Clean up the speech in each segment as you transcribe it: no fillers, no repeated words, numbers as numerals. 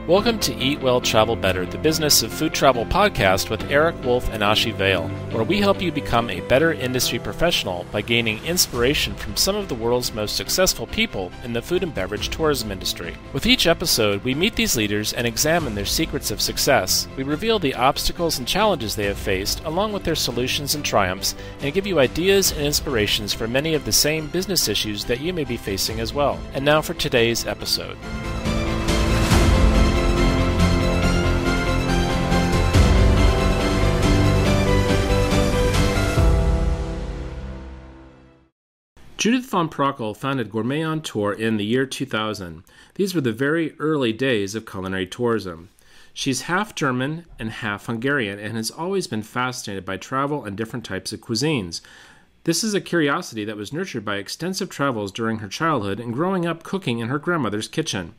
Welcome to Eat Well, Travel Better, the Business of Food Travel podcast with Eric Wolf and Ashi Vale, where we help you become a better industry professional by gaining inspiration from some of the world's most successful people in the food and beverage tourism industry. With each episode, we meet these leaders and examine their secrets of success. We reveal the obstacles and challenges they have faced, along with their solutions and triumphs, and give you ideas and inspirations for many of the same business issues that you may be facing as well. And now for today's episode. Judith von Prockl founded Gourmet on Tour in the year 2000. These were the very early days of culinary tourism. She's half German and half Hungarian and has always been fascinated by travel and different types of cuisines. This is a curiosity that was nurtured by extensive travels during her childhood and growing up cooking in her grandmother's kitchen.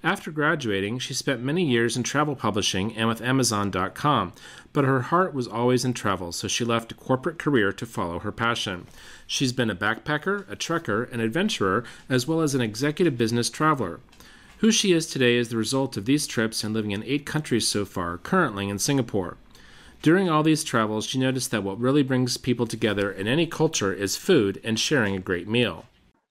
After graduating, she spent many years in travel publishing and with Amazon.com, but her heart was always in travel, so she left a corporate career to follow her passion. She's been a backpacker, a trekker, an adventurer, as well as an executive business traveler. Who she is today is the result of these trips and living in 8 countries so far, currently in Singapore. During all these travels, she noticed that what really brings people together in any culture is food and sharing a great meal.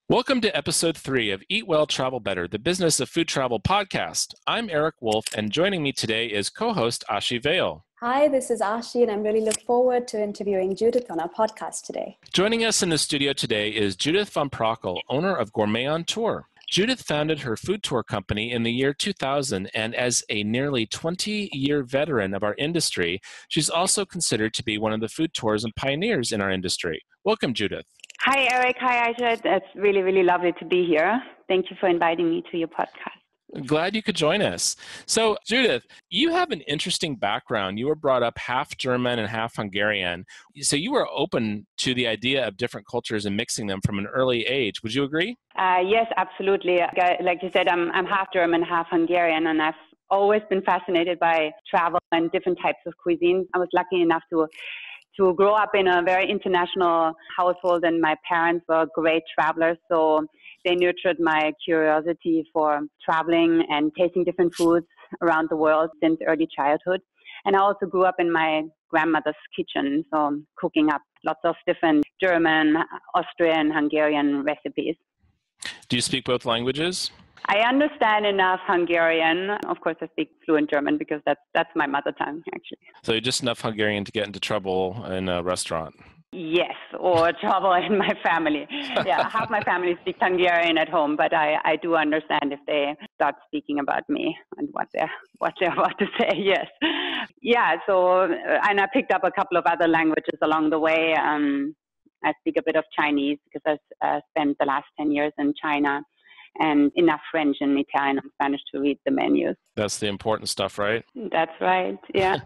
Welcome to episode 3 of Eat Well, Travel Better, the Business of Food Travel podcast. I'm Eric Wolf, and joining me today is co-host Ashi Vale. Hi, this is Ashi, and I'm really looking forward to interviewing Judith on our podcast today. Joining us in the studio today is Judith von Prockl, owner of Gourmet on Tour. Judith founded her food tour company in the year 2000, and as a nearly 20-year veteran of our industry, she's also considered to be one of the food tourism pioneers in our industry. Welcome, Judith. Hi, Eric. Hi, Aisha. It's really, really lovely to be here. Thank you for inviting me to your podcast. Glad you could join us. So, Judith, you have an interesting background. You were brought up half German and half Hungarian. So you were open to the idea of different cultures and mixing them from an early age. Would you agree? Yes, absolutely. Like you said, I'm half German, half Hungarian, and I've always been fascinated by travel and different types of cuisine. I was lucky enough to grow up in a very international household, and my parents were great travelers, so they nurtured my curiosity for traveling and tasting different foods around the world since early childhood. And I also grew up in my grandmother's kitchen, so cooking up lots of different German, Austrian, Hungarian recipes. Do you speak both languages? I understand enough Hungarian. Of course, I speak fluent German because that's my mother tongue, actually. So just enough Hungarian to get into trouble in a restaurant? Yes, or trouble in my family. Yeah, half my family speaks Hungarian at home, but I do understand if they start speaking about me and what they're about to say. Yes, yeah. So, and I picked up a couple of other languages along the way. I speak a bit of Chinese because I spent the last 10 years in China, and enough French and Italian and Spanish to read the menus. That's the important stuff, right? That's right, yeah.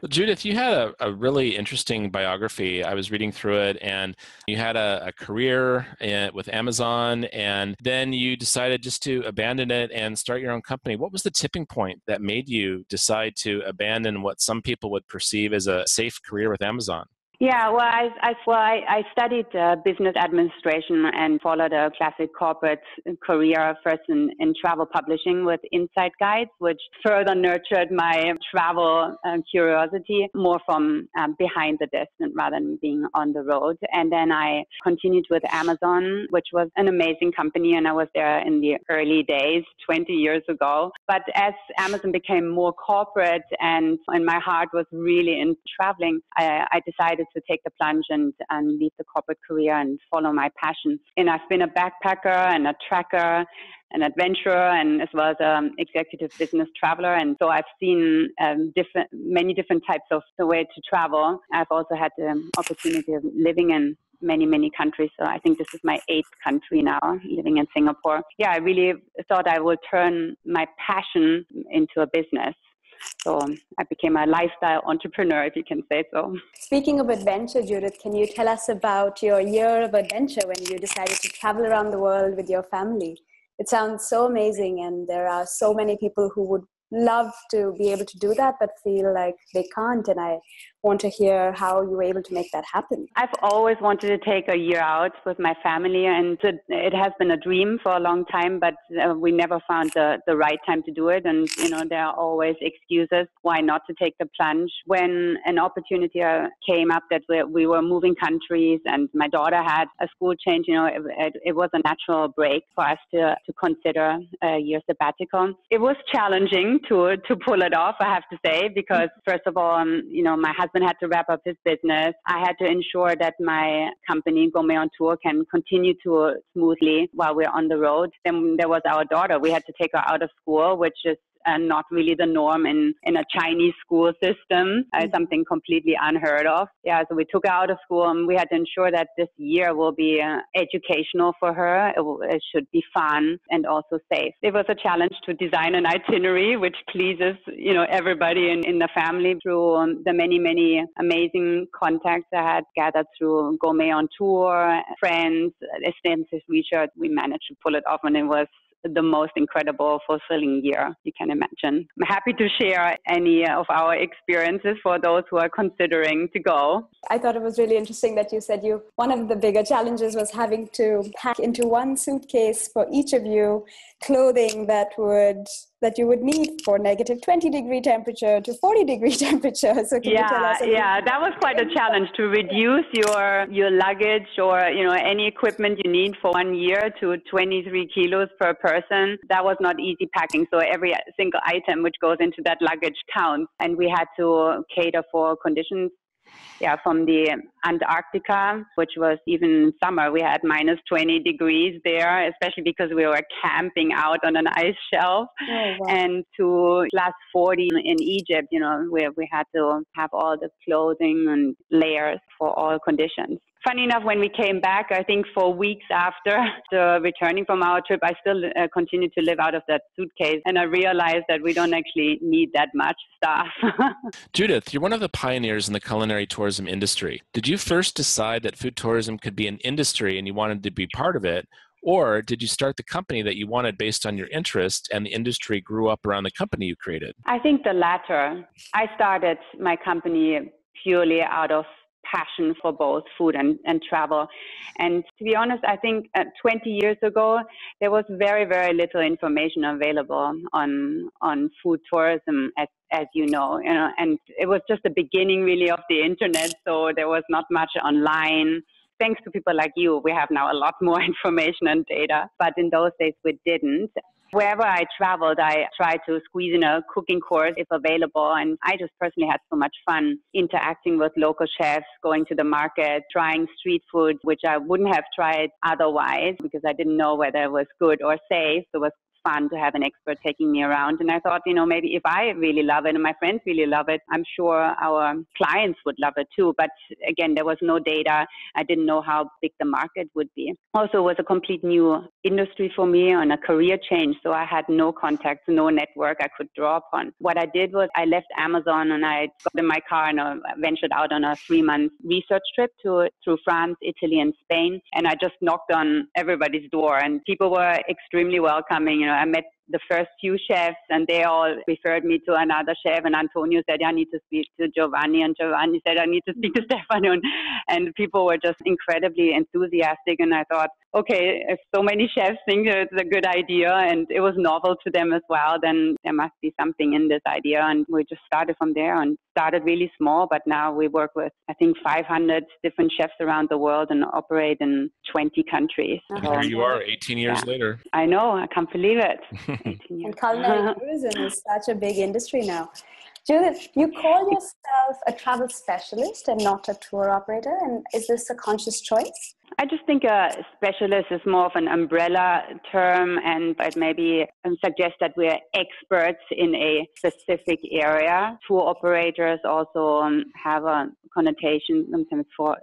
Judith, you had a really interesting biography. I was reading through it, and you had a career with Amazon, and then you decided just to abandon it and start your own company. What was the tipping point that made you decide to abandon what some people would perceive as a safe career with Amazon? Yeah, well, I studied business administration and followed a classic corporate career first in travel publishing with Insight Guides, which further nurtured my travel curiosity more from behind the desk rather than being on the road. And then I continued with Amazon, which was an amazing company, and I was there in the early days, 20 years ago. But as Amazon became more corporate and my heart was really in traveling, I decided to take the plunge and leave the corporate career and follow my passion. And I've been a backpacker and a trekker, an adventurer, and as well as an executive business traveler. And so I've seen many different types of the way to travel. I've also had the opportunity of living in many, many countries. So I think this is my 8th country now, living in Singapore. Yeah, I really thought I would turn my passion into a business. So I became a lifestyle entrepreneur, if you can say so. Speaking of adventure, Judith, can you tell us about your year of adventure when you decided to travel around the world with your family? It sounds so amazing, and there are so many people who would love to be able to do that but feel like they can't. And I want to hear how you were able to make that happen. I've always wanted to take a year out with my family, and it has been a dream for a long time, but we never found the right time to do it. And, there are always excuses why not to take the plunge. When an opportunity came up that we were moving countries and my daughter had a school change, it was a natural break for us to consider a year sabbatical. It was challenging to pull it off, I have to say, because first of all, my husband had to wrap up his business. I had to ensure that my company, Gourmet on Tour, can continue to smoothly while we're on the road. Then there was our daughter. We had to take her out of school, which is not really the norm in a Chinese school system, something completely unheard of. Yeah, so we took her out of school, and we had to ensure that this year will be educational for her. It should be fun and also safe. It was a challenge to design an itinerary which pleases, everybody in the family through the many, many amazing contacts I had gathered through Gourmet on Tour, friends, extensive research. We managed to pull it off, and it was the most incredible, fulfilling year you can imagine. I'm happy to share any of our experiences for those who are considering to go. I thought it was really interesting that you said one of the bigger challenges was having to pack into one suitcase for each of you clothing that you would need for negative 20-degree temperature to 40-degree temperature. So can you tell us? That was quite a challenge to reduce your luggage or any equipment you need for 1 year to 23 kilos per person. That was not easy packing. So every single item which goes into that luggage counts, and we had to cater for conditions. Yeah, from the Antarctica, which was even summer, we had minus 20 degrees there, especially because we were camping out on an ice shelf. Oh, wow. And to plus 40 in Egypt, where we had to have all the clothing and layers for all conditions. Funny enough, when we came back, I think 4 weeks after returning from our trip, I still continued to live out of that suitcase. And I realized that we don't actually need that much stuff. Judith, you're one of the pioneers in the culinary tourism industry. Did you first decide that food tourism could be an industry and you wanted to be part of it? Or did you start the company that you wanted based on your interest and the industry grew up around the company you created? I think the latter. I started my company purely out of passion for both food and travel. And to be honest, I think 20 years ago, there was very, very little information available on food tourism, as you know, and it was just the beginning really of the internet. So there was not much online. Thanks to people like you, we have now a lot more information and data, but in those days we didn't. Wherever I traveled, I tried to squeeze in a cooking course if available. And I just personally had so much fun interacting with local chefs, going to the market, trying street food, which I wouldn't have tried otherwise because I didn't know whether it was good or safe. So it was fun to have an expert taking me around. And I thought, maybe if I really love it and my friends really love it, I'm sure our clients would love it too. But again, there was no data. I didn't know how big the market would be. Also, it was a complete new industry for me and a career change. So I had no contacts, no network I could draw upon. What I did was I left Amazon and I got in my car and I ventured out on a 3-month research trip through France, Italy, and Spain. And I just knocked on everybody's door and people were extremely welcoming. I met the first few chefs and they all referred me to another chef, and Antonio said, I need to speak to Giovanni, and Giovanni said, I need to speak to Stefano, and people were just incredibly enthusiastic. And I thought, okay, if so many chefs think it's a good idea and it was novel to them as well, then there must be something in this idea. And we just started from there and started really small, but now we work with, I think, 500 different chefs around the world and operate in 20 countries. And here you are 18 years later. I know, I can't believe it. 18 years. And culinary tourism is such a big industry now. Judith, you call yourself a travel specialist and not a tour operator, and is this a conscious choice? I just think a specialist is more of an umbrella term, and I'd maybe suggest that we're experts in a specific area. Tour operators also have a connotation sometimes for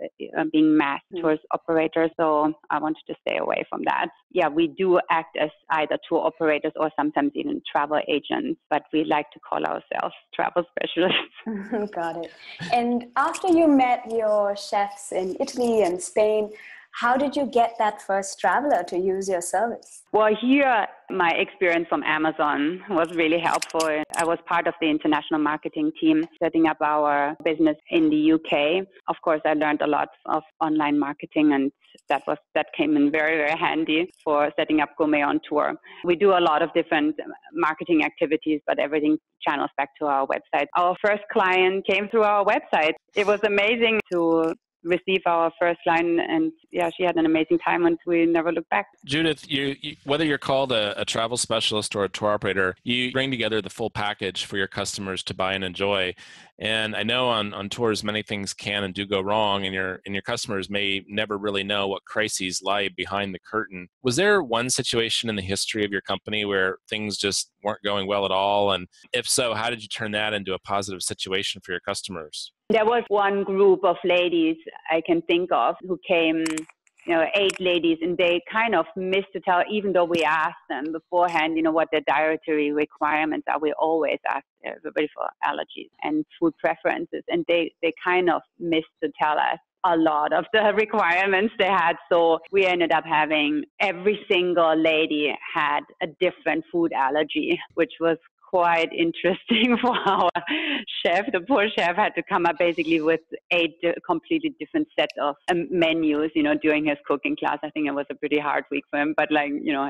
being mass tourist operators, so I wanted to stay away from that. Yeah, we do act as either tour operators or sometimes even travel agents, but we like to call ourselves travel specialists. Got it. And after you met your chefs in Italy and Spain, How did you get that first traveler to use your service? Well, here, my experience from Amazon was really helpful. I was part of the international marketing team setting up our business in the UK. Of course, I learned a lot of online marketing, and that came in very, very handy for setting up Gourmet on Tour. We do a lot of different marketing activities, but everything channels back to our website. Our first client came through our website. It was amazing to receive our first client, and she had an amazing time, and we never looked back. Judith, you whether you're called a travel specialist or a tour operator, you bring together the full package for your customers to buy and enjoy. And I know on tours, many things can and do go wrong, and your customers may never really know what crises lie behind the curtain. Was there one situation in the history of your company where things just weren't going well at all? And if so, how did you turn that into a positive situation for your customers? There was one group of ladies I can think of who came, 8 ladies, and they kind of missed to tell, even though we asked them beforehand, what their dietary requirements are. We always ask everybody for allergies and food preferences, and they kind of missed to tell us a lot of the requirements they had. So we ended up having every single lady had a different food allergy, which was quite interesting for our chef. The poor chef had to come up basically with 8 completely different sets of menus, during his cooking class. I think it was a pretty hard week for him, but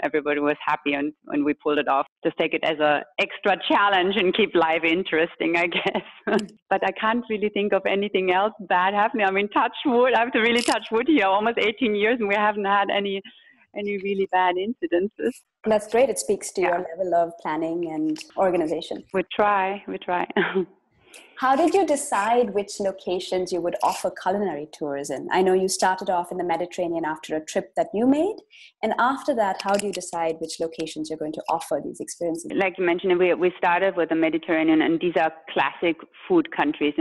everybody was happy when we pulled it off. Just take it as a extra challenge and keep life interesting, I guess. But I can't really think of anything else bad happening. I mean, touch wood. I have to really touch wood here. Almost 18 years, and we haven't had any really bad incidences. That's great. It speaks to your level of planning and organization. We try. How did you decide which locations you would offer culinary tours in? I know you started off in the Mediterranean after a trip that you made. And after that, how do you decide which locations you're going to offer these experiences? Like you mentioned, we started with the Mediterranean, and these are classic food countries,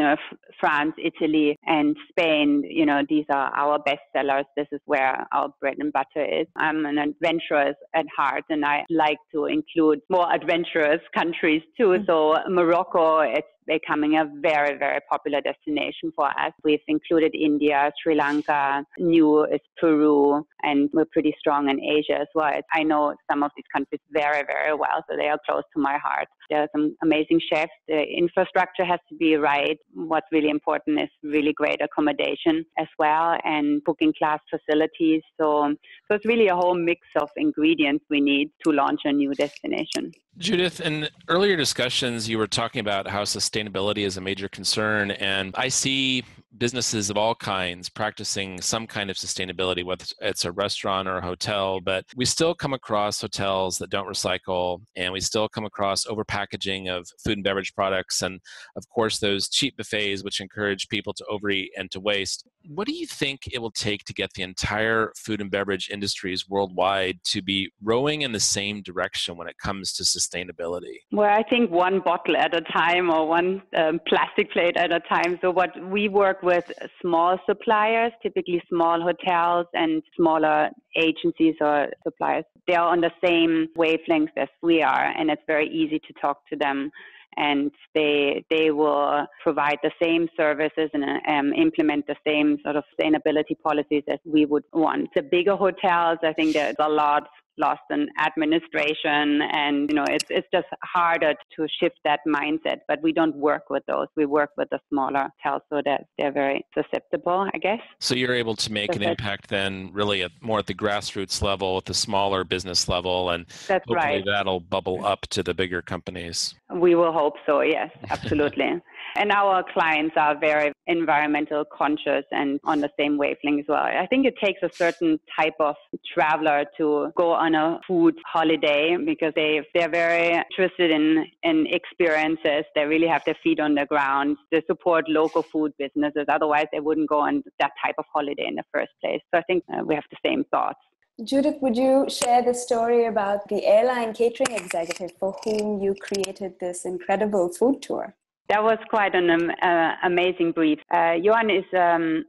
France, Italy, and Spain. These are our best sellers. This is where our bread and butter is. I'm an adventurer at heart, and I like to include more adventurous countries too. Mm-hmm. So Morocco, it's becoming a very, very popular destination for us. We've included India, Sri Lanka, new is Peru, and we're pretty strong in Asia as well. I know some of these countries very, very well, so they are close to my heart. There are some amazing chefs. The infrastructure has to be right. What's really important is really great accommodation as well, and cooking class facilities. So it's really a whole mix of ingredients we need to launch a new destination. Judith, in earlier discussions, you were talking about how sustainability is a major concern, and I see businesses of all kinds practicing some kind of sustainability, whether it's a restaurant or a hotel, but we still come across hotels that don't recycle, and we still come across overpackaging of food and beverage products, and of course those cheap buffets which encourage people to overeat and to waste. What do you think it will take to get the entire food and beverage industries worldwide to be rowing in the same direction when it comes to sustainability? Well, I think one bottle at a time, or one plastic plate at a time. So what we work with small suppliers, typically small hotels and smaller agencies or suppliers. They are on the same wavelength as we are, and it's very easy to talk to them. And they will provide the same services and implement the same sort of sustainability policies as we would want. The bigger hotels, I think there's a lot lost in administration, and it's just harder to shift that mindset. But we don't work with those. We work with the smaller hotels, so that they're very susceptible, I guess. So you're able to make an impact then really more at the grassroots level, at the smaller business level, and hopefully that'll bubble up to the bigger companies. We will hope so, yes, absolutely. And our clients are very environmental conscious and on the same wavelength as well. I think it takes a certain type of traveler to go on a food holiday, because they're very interested in experiences. They really have their feet on the ground. They support local food businesses. Otherwise, they wouldn't go on that type of holiday in the first place. So I think we have the same thoughts. Judith, would you share the story about the airline catering executive for whom you created this incredible food tour? That was quite an amazing brief. Johan is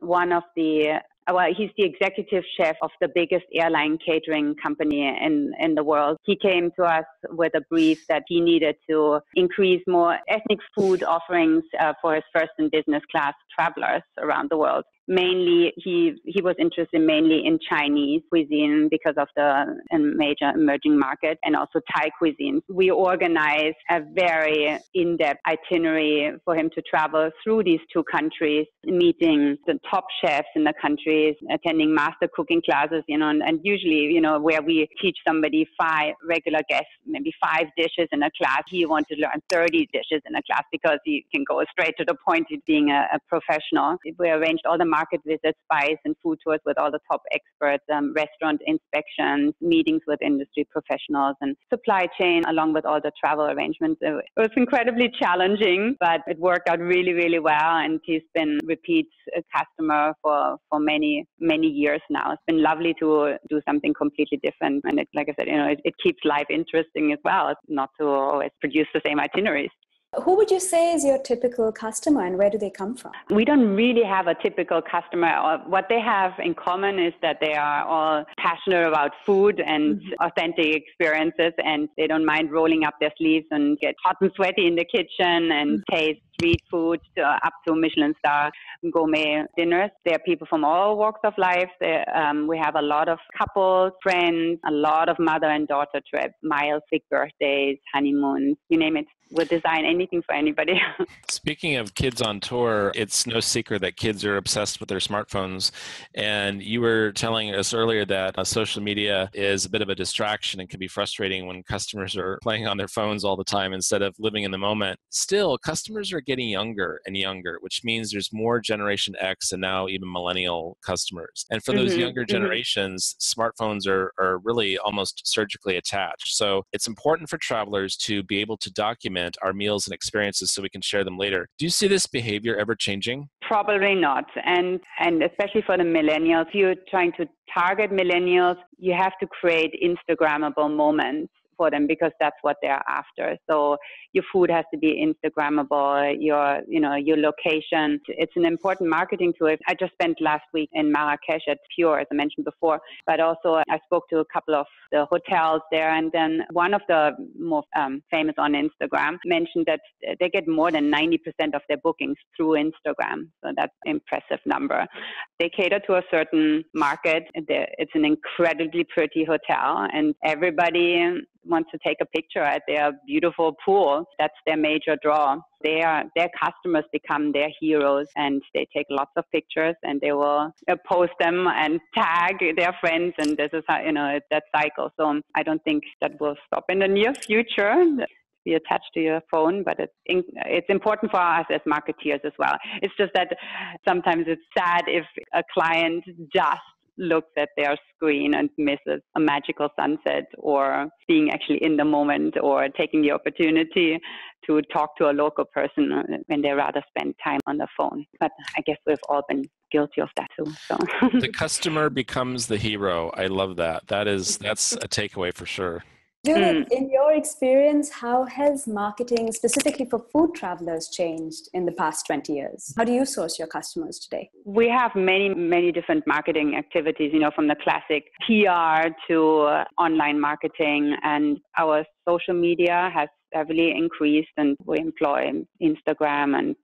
one of he's the executive chef of the biggest airline catering company in the world. He came to us with a brief that he needed to increase more ethnic food offerings for his first and business class travelers around the world. Mainly, he was interested mainly in Chinese cuisine because of the major emerging market, and also Thai cuisine. We organized a very in-depth itinerary for him to travel through these two countries, meeting the top chefs in the countries, attending master cooking classes, and usually, where we teach somebody 5 regular guests, maybe 5 dishes in a class, he wanted to learn 30 dishes in a class because he can go straight to the point of being a professional. We arranged all the market visits, spice and food tours with all the top experts, restaurant inspections, meetings with industry professionals, and supply chain, along with all the travel arrangements. It was incredibly challenging, but it worked out really, really well. And he's been repeat customer for many, many years now. It's been lovely to do something completely different. And like I said, it keeps life interesting as well, not to always produce the same itineraries. Who would you say is your typical customer, and where do they come from? We don't really have a typical customer. What they have in common is that they are all passionate about food and authentic experiences, and they don't mind rolling up their sleeves and get hot and sweaty in the kitchen and taste street food up to Michelin star gourmet dinners. There are people from all walks of life. We have a lot of couples, friends, a lot of mother and daughter trips, miles, big birthdays, honeymoons, you name it. We'll design anything for anybody. Speaking of kids on tour, it's no secret that kids are obsessed with their smartphones. And you were telling us earlier that social media is a bit of a distraction and can be frustrating when customers are playing on their phones all the time instead of living in the moment. Still, customers are getting younger and younger, which means there's more Generation X and now even millennial customers. And for those younger generations, smartphones are really almost surgically attached. So it's important for travelers to be able to document our meals and experiences so we can share them later. Do you see this behavior ever changing? Probably not. And especially for the millennials, if you're trying to target millennials, you have to create Instagrammable moments for them because that's what they're after. So your food has to be Instagrammable, your location. It's an important marketing tool. I just spent last week in Marrakesh at Pure, as I mentioned before, but also I spoke to a couple of the hotels there, and then one of the more famous on Instagram mentioned that they get more than 90% of their bookings through Instagram. So that's an impressive number. They cater to a certain market. It's an incredibly pretty hotel, and everybody wants to take a picture at their beautiful pool. That's their major draw. Their customers become their heroes, and they take lots of pictures, and they will post them and tag their friends, and this is how, it's that cycle. So I don't think that will stop in the near future. Be attached to your phone, but it's important for us as marketeers as well. It's just that sometimes it's sad if a client just looks at their screen and misses a magical sunset, or being actually in the moment, or taking the opportunity to talk to a local person when they rather spend time on the phone. But I guess we've all been guilty of that too. So the customer becomes the hero. I love that. That's a takeaway for sure. Judith, in your experience, how has marketing specifically for food travelers changed in the past 20 years? How do you source your customers today? We have many, many different marketing activities, from the classic PR to online marketing, and our social media has heavily increased, and we employ Instagram and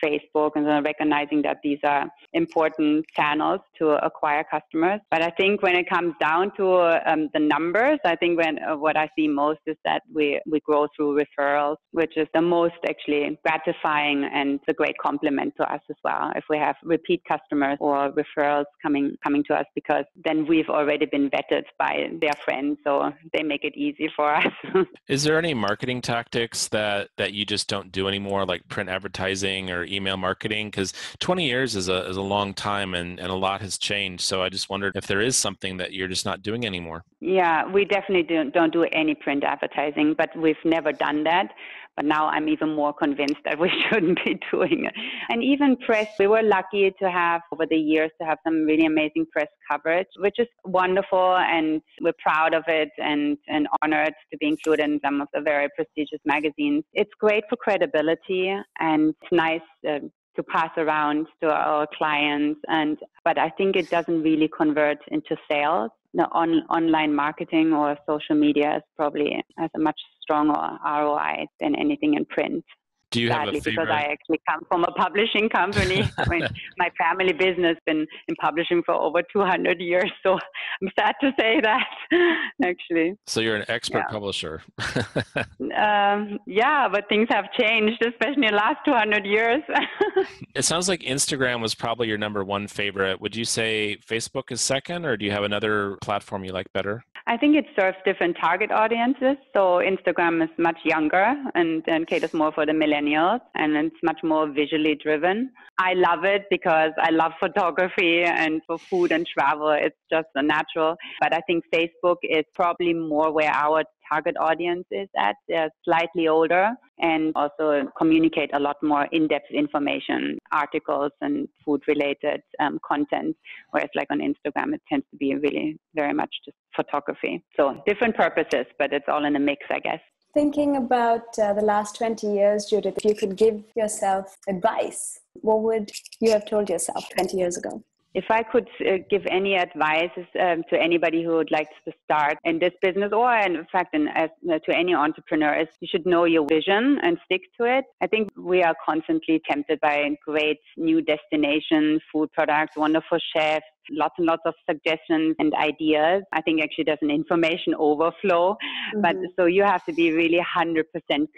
Facebook, and recognizing that these are important channels to acquire customers. But I think when it comes down to the numbers, I think what I see most is that we grow through referrals, which is the most actually gratifying and a great compliment to us as well. If we have repeat customers or referrals coming to us, because then we've already been vetted by their friends, so they make it easy for us. Is there any marketing tactics that you just don't do anymore, like print advertising or email marketing? Because 20 years is a long time, and a lot has changed. So I just wondered if there is something that you're just not doing anymore. Yeah, we definitely don't do any print advertising, but we've never done that. But now I'm even more convinced that we shouldn't be doing it. And even press, we were lucky to have over the years to have some really amazing press coverage, which is wonderful, and we're proud of it and honored to be included in some of the very prestigious magazines. It's great for credibility, and it's nice to pass around to our clients, but I think it doesn't really convert into sales. The online marketing or social media is probably has a much stronger ROI than anything in print. Do you have a sadly, because favorite? I actually come from a publishing company. I mean, my family business been in publishing for over 200 years, so I'm sad to say that, actually. So you're an expert Yeah. publisher. Yeah, but things have changed, especially in the last 200 years. It sounds like Instagram was probably your number one favorite. Would you say Facebook is second, or do you have another platform you like better? I think it serves different target audiences. So Instagram is much younger and caters more for the millennials, and it's much more visually driven. I love it because I love photography, and for food and travel, it's just a natural. But I think Facebook is probably more where our target audience is at. They're slightly older and also communicate a lot more in-depth information, articles and food-related content, whereas like on Instagram, it tends to be really very much just photography. So different purposes, but it's all in a mix, I guess. Thinking about the last 20 years, Judith, if you could give yourself advice, what would you have told yourself 20 years ago? If I could give any advice to anybody who would like to start in this business, or in fact to any entrepreneur, is you should know your vision and stick to it. I think we are constantly tempted by great new destinations, food products, wonderful chefs, lots and lots of suggestions and ideas. I think actually there's an information overflow, but so you have to be really 100%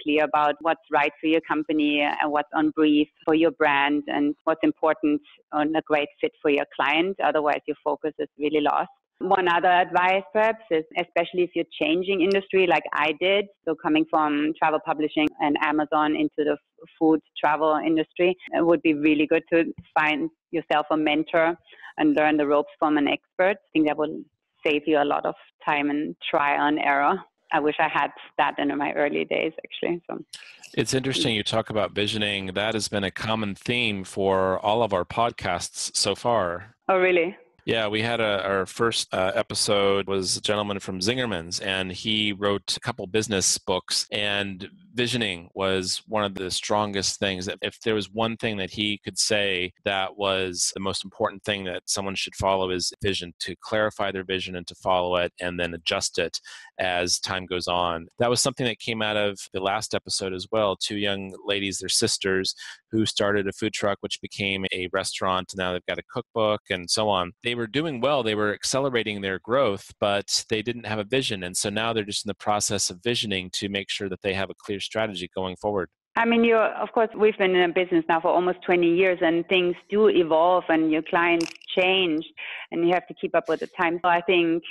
clear about what's right for your company and what's on brief for your brand and what's important and a great fit for your client. Otherwise, your focus is really lost. One other advice perhaps is, especially if you're changing industry like I did, so coming from travel publishing and Amazon into the food travel industry, it would be really good to find yourself a mentor and learn the ropes from an expert. I think that will save you a lot of time and trial and error. I wish I had that in my early days, actually. So it's interesting you talk about visioning. That has been a common theme for all of our podcasts so far. Oh, really? Yeah, we had our first episode was a gentleman from Zingerman's, and he wrote a couple business books, and visioning was one of the strongest things. If there was one thing that he could say that was the most important thing that someone should follow is vision, to clarify their vision and to follow it and then adjust it as time goes on. That was something that came out of the last episode as well. Two young ladies, they're sisters, who started a food truck, which became a restaurant. And now they've got a cookbook and so on. They were doing well. They were accelerating their growth, but they didn't have a vision. And so now they're just in the process of visioning to make sure that they have a clear strategy going forward. I mean, of course, we've been in a business now for almost 20 years, and things do evolve and your clients change and you have to keep up with the times. So I think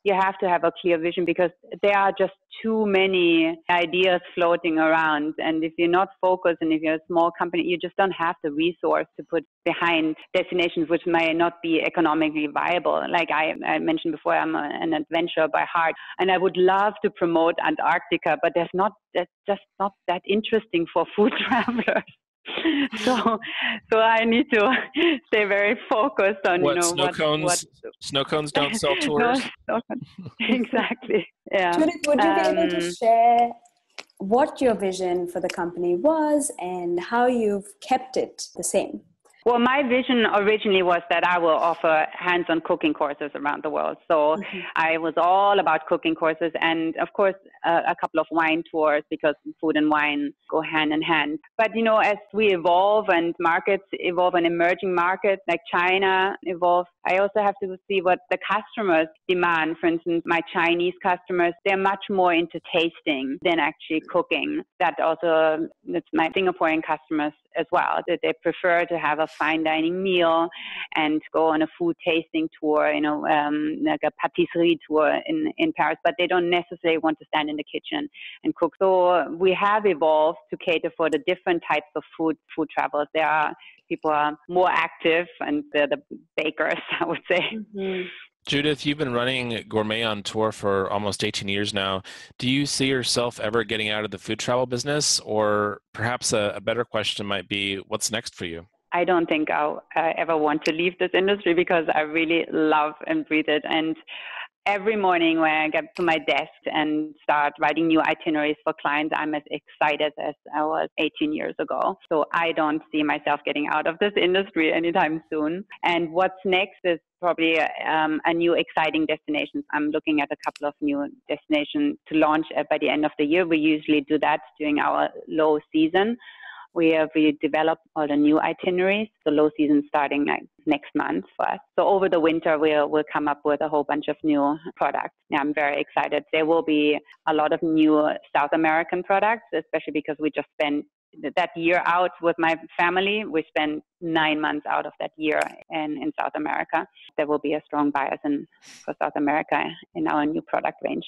you have to have a clear vision because there are just too many ideas floating around. And if you're not focused and if you're a small company, you just don't have the resource to put behind destinations which may not be economically viable. Like I mentioned before, I'm an adventurer by heart, and I would love to promote Antarctica, but that's just not that interesting for food travelers. So I need to stay very focused on snow cones don't sell tours. No, exactly. Yeah. Judith, would you be able to share what your vision for the company was and how you've kept it the same? Well, my vision originally was that I will offer hands-on cooking courses around the world. So I was all about cooking courses and, of course, a couple of wine tours because food and wine go hand in hand. But, as we evolve and markets evolve and emerging markets like China evolve, I also have to see what the customers demand. For instance, my Chinese customers, they're much more into tasting than actually cooking. That's my Singaporean customers as well, that they prefer to have a fine dining meal and go on a food tasting tour, like a patisserie tour in Paris, but they don't necessarily want to stand in the kitchen and cook. So we have evolved to cater for the different types of food travels. People are more active and they're the bakers, I would say. Mm-hmm. Judith, you've been running Gourmet on Tour for almost 18 years now. Do you see yourself ever getting out of the food travel business? Or perhaps a better question might be, what's next for you? I don't think I'll ever want to leave this industry because I really love and breathe it. And every morning when I get to my desk and start writing new itineraries for clients, I'm as excited as I was 18 years ago. So I don't see myself getting out of this industry anytime soon. And what's next is probably a new exciting destination. I'm looking at a couple of new destinations to launch by the end of the year. We usually do that during our low season we developed all the new itineraries. The low season starting like next month for us. So over the winter, we'll come up with a whole bunch of new products. Yeah, I'm very excited. There will be a lot of new South American products, especially because we just spent that year out with my family. We spent 9 months out of that year in South America. There will be a strong bias for South America in our new product range.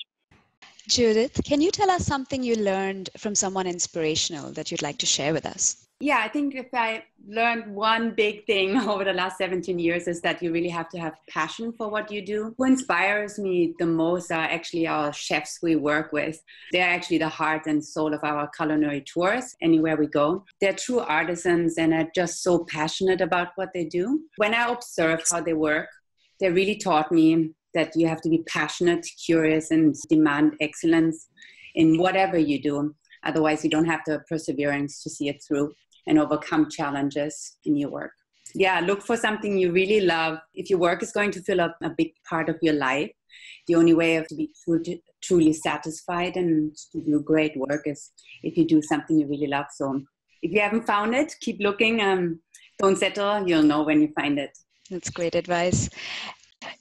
Judith, can you tell us something you learned from someone inspirational that you'd like to share with us? Yeah, I think if I learned one big thing over the last 17 years is that you really have to have passion for what you do. Who inspires me the most are actually our chefs we work with. They're actually the heart and soul of our culinary tours anywhere we go. They're true artisans and are just so passionate about what they do. When I observe how they work, they really taught me that you have to be passionate, curious, and demand excellence in whatever you do. Otherwise, you don't have the perseverance to see it through and overcome challenges in your work. Yeah, look for something you really love. If your work is going to fill up a big part of your life, the only way to be truly satisfied and to do great work is if you do something you really love. So if you haven't found it, keep looking. Don't settle. You'll know when you find it. That's great advice.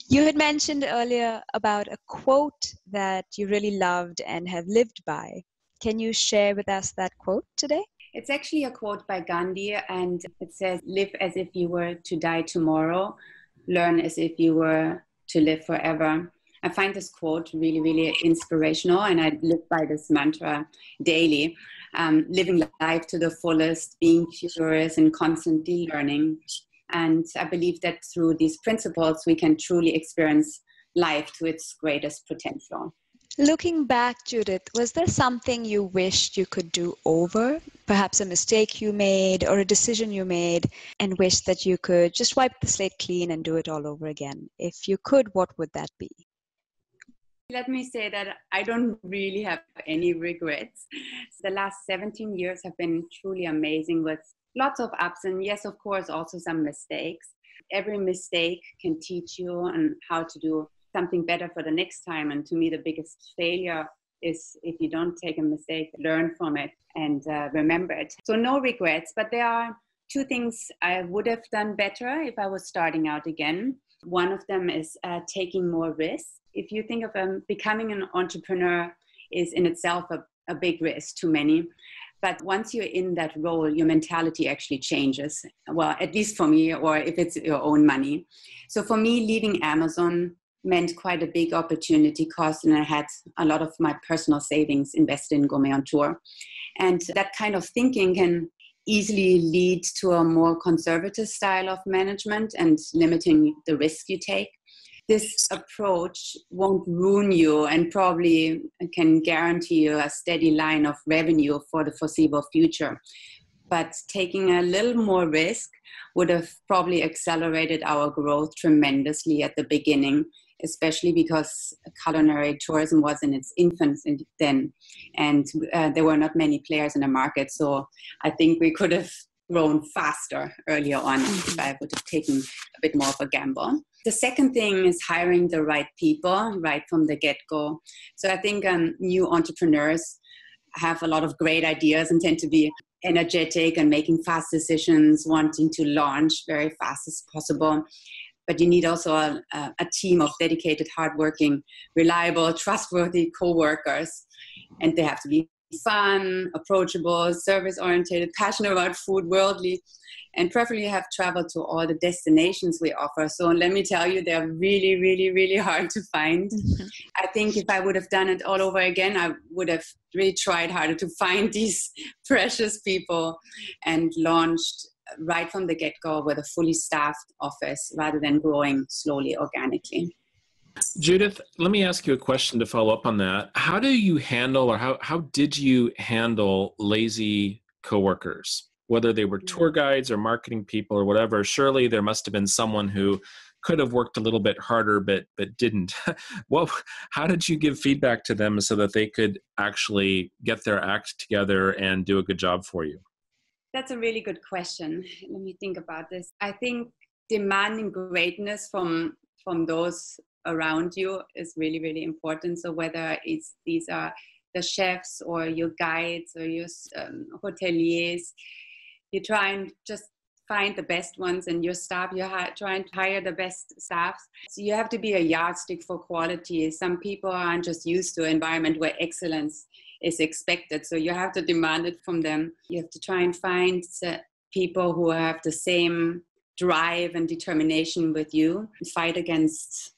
You had mentioned earlier about a quote that you really loved and have lived by. Can you share with us that quote today? It's actually a quote by Gandhi, and it says, "Live as if you were to die tomorrow, learn as if you were to live forever." I find this quote really, really inspirational, and I live by this mantra daily. Living life to the fullest, being curious and constantly learning. And I believe that through these principles, we can truly experience life to its greatest potential. Looking back, Judith, was there something you wished you could do over? Perhaps a mistake you made or a decision you made and wished that you could just wipe the slate clean and do it all over again? If you could, what would that be? Let me say that I don't really have any regrets. The last 17 years have been truly amazing with lots of ups and yes, of course, also some mistakes. Every mistake can teach you on how to do something better for the next time. And to me, the biggest failure is if you don't take a mistake, learn from it and remember it. So no regrets, but there are two things I would have done better if I was starting out again. One of them is taking more risks. If you think of becoming an entrepreneur is in itself a big risk to many. But once you're in that role, your mentality actually changes. Well, at least for me, or if it's your own money. So for me, leaving Amazon meant quite a big opportunity cost, and I had a lot of my personal savings invested in Gourmet on Tour. And that kind of thinking can easily lead to a more conservative style of management and limiting the risk you take. This approach won't ruin you and probably can guarantee you a steady line of revenue for the foreseeable future. But taking a little more risk would have probably accelerated our growth tremendously at the beginning, especially because culinary tourism was in its infancy then, and there were not many players in the market. So I think we could have grown faster earlier on if I would have taken a bit more of a gamble. The second thing is hiring the right people right from the get-go. So I think new entrepreneurs have a lot of great ideas and tend to be energetic and making fast decisions, wanting to launch very fast as possible. But you need also a team of dedicated, hardworking, reliable, trustworthy co-workers. And they have to be fun, approachable, service-oriented, passionate about food, worldly, and preferably have traveled to all the destinations we offer. So let me tell you, they're really, really, really hard to find. Mm-hmm. I think if I would have done it all over again, I would have really tried harder to find these precious people and launched right from the get-go with a fully staffed office rather than growing slowly, organically. Judith, let me ask you a question to follow up on that. How do you handle, or how did you handle lazy coworkers? Whether they were tour guides or marketing people or whatever, surely there must have been someone who could have worked a little bit harder but didn't. Well, how did you give feedback to them so that they could actually get their act together and do a good job for you? That's a really good question. Let me think about this. I think demanding greatness from those around you is really, really important. So whether these are the chefs or your guides or your hoteliers, You try and just find the best ones in your staff. You try and hire the best staff. So you have to be a yardstick for quality. Some people aren't just used to an environment where excellence is expected. So you have to demand it from them. You have to try and find people who have the same drive and determination with you, fight against,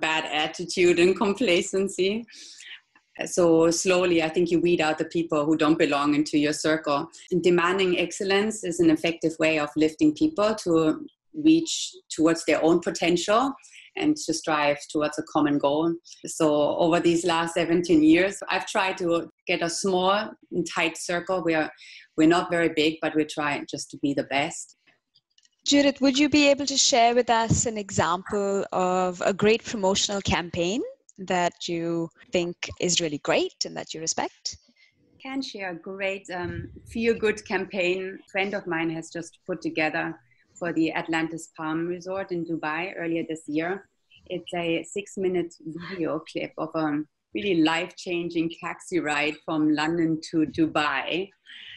bad attitude and complacency. So slowly, I think you weed out the people who don't belong into your circle. And demanding excellence is an effective way of lifting people to reach towards their own potential and to strive towards a common goal. So over these last 17 years, I've tried to get a small and tight circle where we're not very big, but we're trying just to be the best. Judith, would you be able to share with us an example of a great promotional campaign that you think is really great and that you respect? I can share a great feel-good campaign a friend of mine has just put together for the Atlantis Palm Resort in Dubai earlier this year. It's a 6-minute video clip of a really life-changing taxi ride from London to Dubai,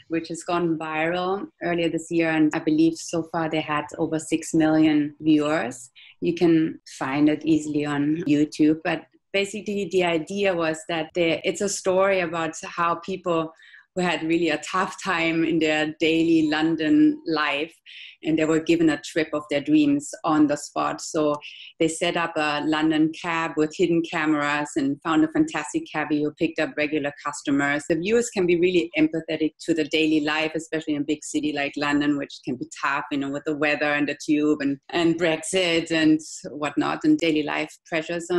which has gone viral earlier this year. And I believe so far they had over 6 million viewers. You can find it easily on YouTube. But basically the idea was that it's a story about how people who had really a tough time in their daily London life, and they were given a trip of their dreams on the spot. So they set up a London cab with hidden cameras and found a fantastic cabbie who picked up regular customers. The viewers can be really empathetic to the daily life, especially in a big city like London, which can be tough, with the weather and the tube and Brexit and whatnot and daily life pressures.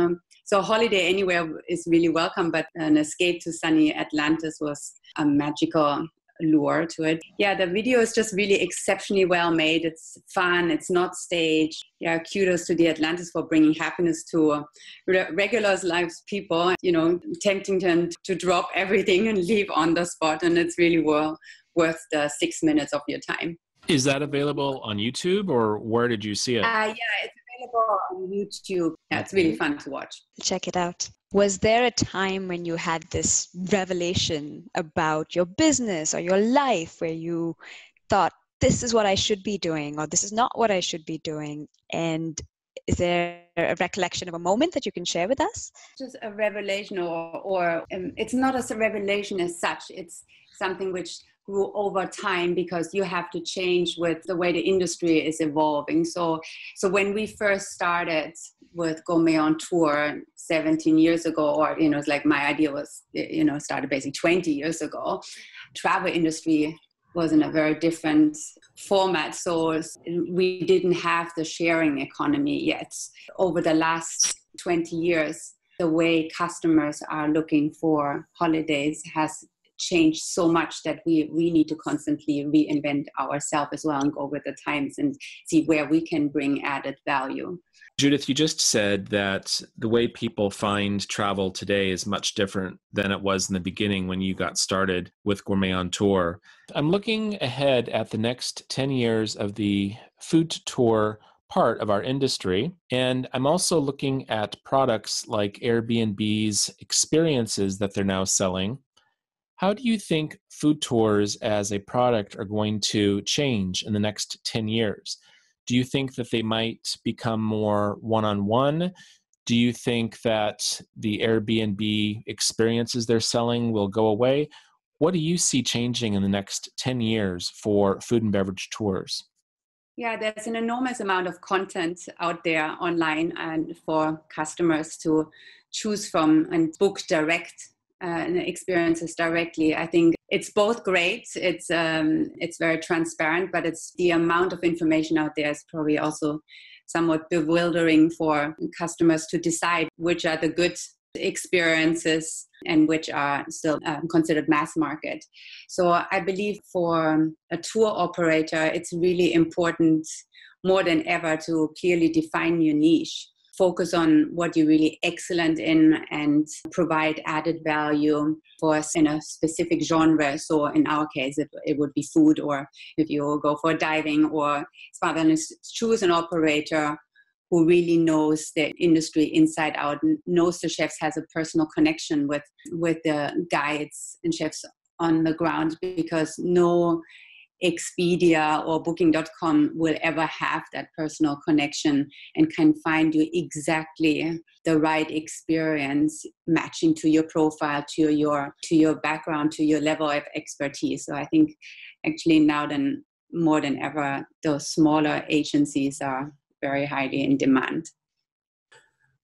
So a holiday anywhere is really welcome, but an escape to sunny Atlantis was a magical lure to it. Yeah, the video is just really exceptionally well made. It's fun. It's not staged. Yeah, kudos to the Atlantis for bringing happiness to regular lives people, tempting them to drop everything and leave on the spot. And it's really worth the 6 minutes of your time. Is that available on YouTube, or where did you see it? Yeah, it's available on YouTube. Yeah, it's really fun to watch. Check it out. Was there a time when you had this revelation about your business or your life where you thought, this is what I should be doing, or this is not what I should be doing? And is there a recollection of a moment that you can share with us? Just a revelation, or it's not a revelation as such. It's something which grew over time because you have to change with the way the industry is evolving. So when we first started with Gourmet on Tour 17 years ago, or, it's like my idea was, started basically 20 years ago, travel industry was in a very different format. So we didn't have the sharing economy yet. Over the last 20 years, the way customers are looking for holidays has changed so much that we need to constantly reinvent ourselves as well and go with the times and see where we can bring added value. Judith, you just said that the way people find travel today is much different than it was in the beginning when you got started with Gourmet on Tour. I'm looking ahead at the next 10 years of the food tour part of our industry, and I'm also looking at products like Airbnb's experiences that they're now selling. How do you think food tours as a product are going to change in the next 10 years? Do you think that they might become more one-on-one? Do you think that the Airbnb experiences they're selling will go away? What do you see changing in the next 10 years for food and beverage tours? Yeah, there's an enormous amount of content out there online and for customers to choose from and book direct experiences directly. I think it's both great. It's very transparent, but it's the amount of information out there is probably also somewhat bewildering for customers to decide which are the good experiences and which are still considered mass market. So I believe for a tour operator, it's really important more than ever to clearly define your niche. Focus on what you're really excellent in and provide added value for us in a specific genre. So in our case, it would be food, or if you go for diving or spa wellness, choose an operator who really knows the industry inside out, knows the chefs, has a personal connection with the guides and chefs on the ground, because no Expedia or Booking.com will ever have that personal connection and can find you exactly the right experience matching to your profile, to your background, to your level of expertise. So I think actually now more than ever, those smaller agencies are very highly in demand.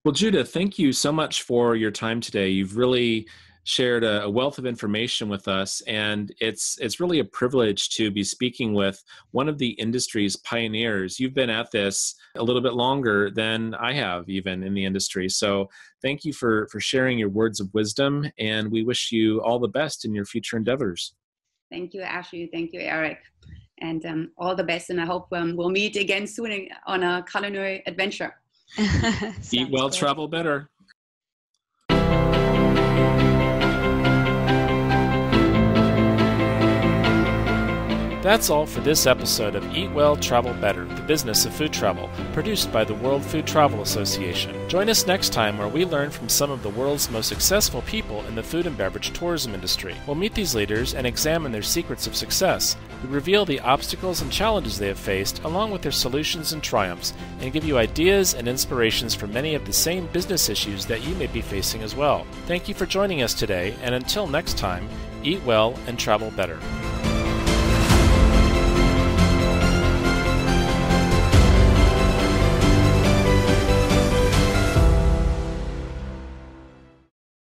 Well, Judith, thank you so much for your time today. You've really shared a wealth of information with us, and it's really a privilege to be speaking with one of the industry's pioneers. You've been at this a little bit longer than I have, even in the industry. So thank you for sharing your words of wisdom, and we wish you all the best in your future endeavors. Thank you, Ashley. Thank you, Eric. And all the best, and I hope we'll meet again soon on a culinary adventure. Eat well, travel better. That's all for this episode of Eat Well, Travel Better, the business of food travel, produced by the World Food Travel Association. Join us next time where we learn from some of the world's most successful people in the food and beverage tourism industry. We'll meet these leaders and examine their secrets of success. We reveal the obstacles and challenges they have faced, along with their solutions and triumphs, and give you ideas and inspirations for many of the same business issues that you may be facing as well. Thank you for joining us today, and until next time, eat well and travel better.